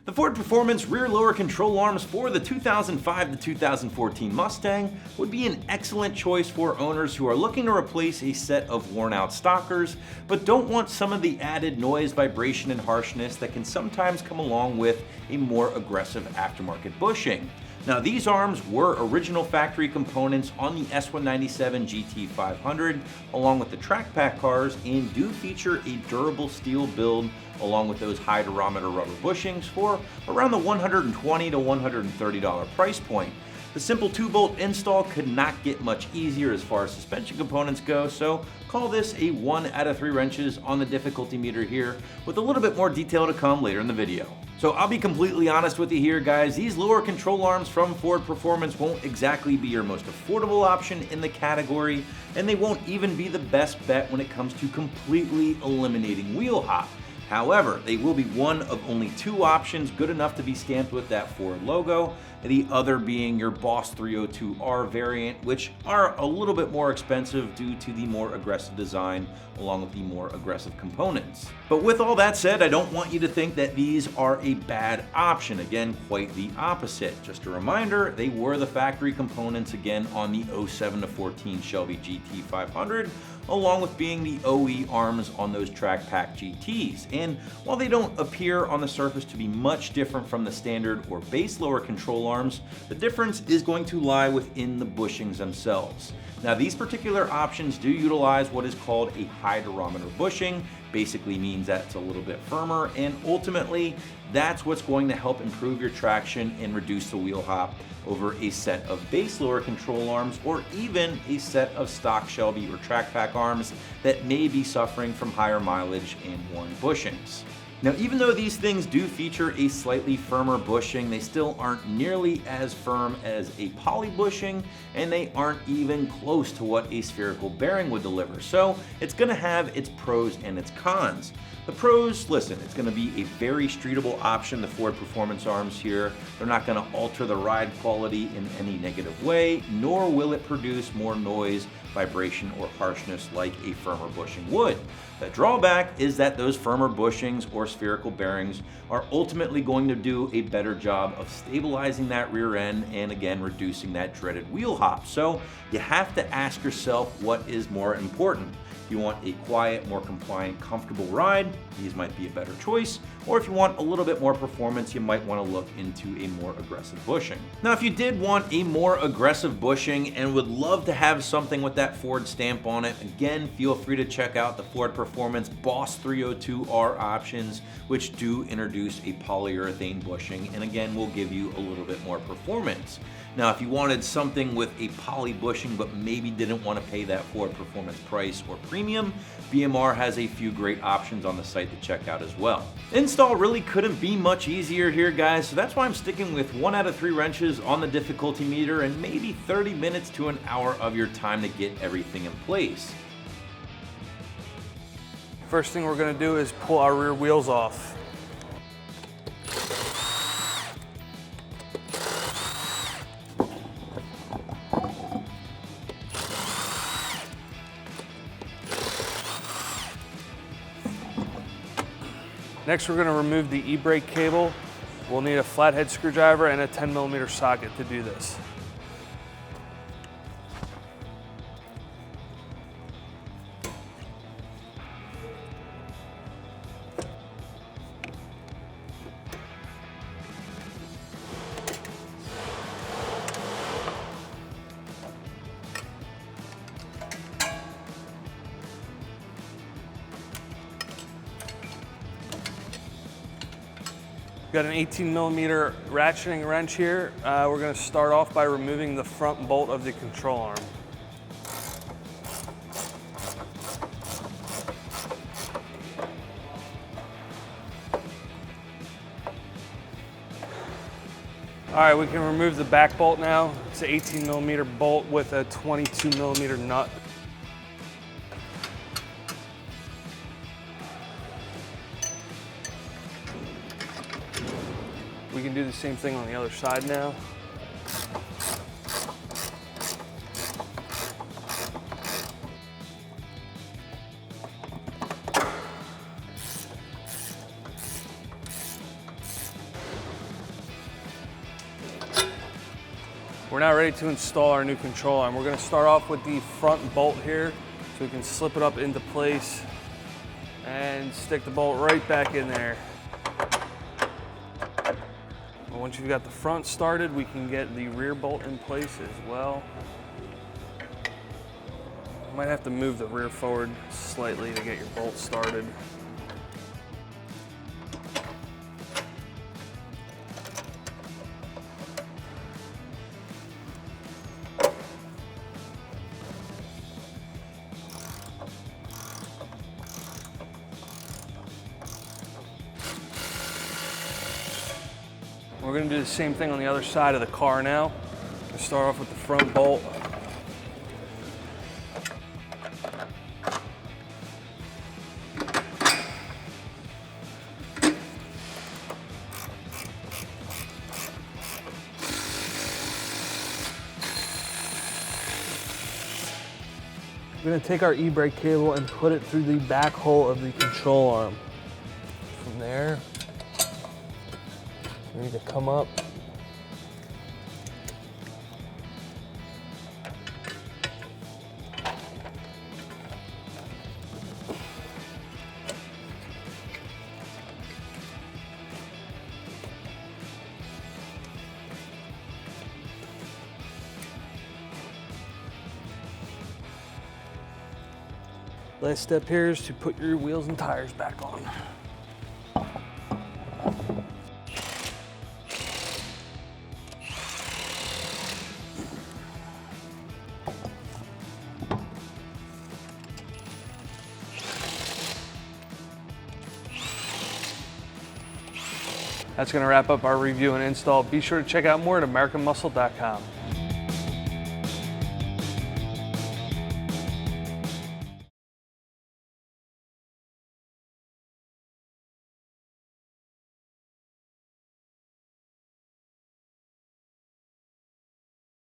The Ford Performance rear lower control arms for the 2005 to 2014 Mustang would be an excellent choice for owners who are looking to replace a set of worn out stockers, but don't want some of the added noise, vibration, and harshness that can sometimes come along with a more aggressive aftermarket bushing. Now, these arms were original factory components on the S197 GT500 along with the track pack cars and do feature a durable steel build along with those high durometer rubber bushings for around the $120 to $130 price point. The simple 2-bolt install could not get much easier as far as suspension components go, so call this a 1 out of 3 wrenches on the difficulty meter here, with a little bit more detail to come later in the video. So I'll be completely honest with you here, guys, these lower control arms from Ford Performance won't exactly be your most affordable option in the category, and they won't even be the best bet when it comes to completely eliminating wheel hop. However, they will be one of only 2 options good enough to be stamped with that Ford logo, the other being your Boss 302R variant, which are a little bit more expensive due to the more aggressive design along with the more aggressive components. But with all that said, I don't want you to think that these are a bad option. Again, quite the opposite. Just a reminder, they were the factory components again on the 07 to 14 Shelby GT500, along with being the OE arms on those track pack GTs. And while they don't appear on the surface to be much different from the standard or base lower control arms, the difference is going to lie within the bushings themselves. Now, these particular options do utilize what is called a high durometer bushing. Basically means that it's a little bit firmer, and ultimately that's what's going to help improve your traction and reduce the wheel hop over a set of base lower control arms or even a set of stock Shelby or track pack arms that may be suffering from higher mileage and worn bushings. Now, even though these things do feature a slightly firmer bushing, they still aren't nearly as firm as a poly bushing, and they aren't even close to what a spherical bearing would deliver. So it's gonna have its pros and its cons. The pros, listen, it's gonna be a very streetable option, the Ford Performance arms here. They're not gonna alter the ride quality in any negative way, nor will it produce more noise, vibration, or harshness like a firmer bushing would. The drawback is that those firmer bushings or spherical bearings are ultimately going to do a better job of stabilizing that rear end and again reducing that dreaded wheel hop. So you have to ask yourself, what is more important? If you want a quiet, more compliant, comfortable ride, these might be a better choice. Or if you want a little bit more performance, you might want to look into a more aggressive bushing. Now, if you did want a more aggressive bushing and would love to have something with that Ford stamp on it, again, feel free to check out the Ford Performance Boss 302R options, which do introduce a polyurethane bushing, and again, will give you a little bit more performance. Now, if you wanted something with a poly bushing but maybe didn't want to pay that Ford Performance price or premium, BMR has a few great options on the site to check out as well. Install really couldn't be much easier here, guys, so that's why I'm sticking with 1 out of 3 wrenches on the difficulty meter and maybe 30 minutes to an hour of your time to get everything in place. First thing we're going to do is pull our rear wheels off. Next, we're going to remove the Ebrake cable. We'll need a flathead screwdriver and a 10mm socket to do this. Got an 18mm ratcheting wrench here. We're going to start off by removing the front bolt of the control arm. All right, we can remove the back bolt now. It's an 18mm bolt with a 22mm nut. We can do the same thing on the other side now. We're now ready to install our new control arm. We're going to start off with the front bolt here so we can slip it up into place and stick the bolt right back in there. Once you've got the front started, we can get the rear bolt in place as well. Might have to move the rear forward slightly to get your bolt started. We're going to do the same thing on the other side of the car now. We'll start off with the front bolt. We're going to take our Ebrake cable and put it through the back hole of the control arm. From there, we need to come up. Last step here is to put your wheels and tires back on. That's going to wrap up our review and install. Be sure to check out more at AmericanMuscle.com.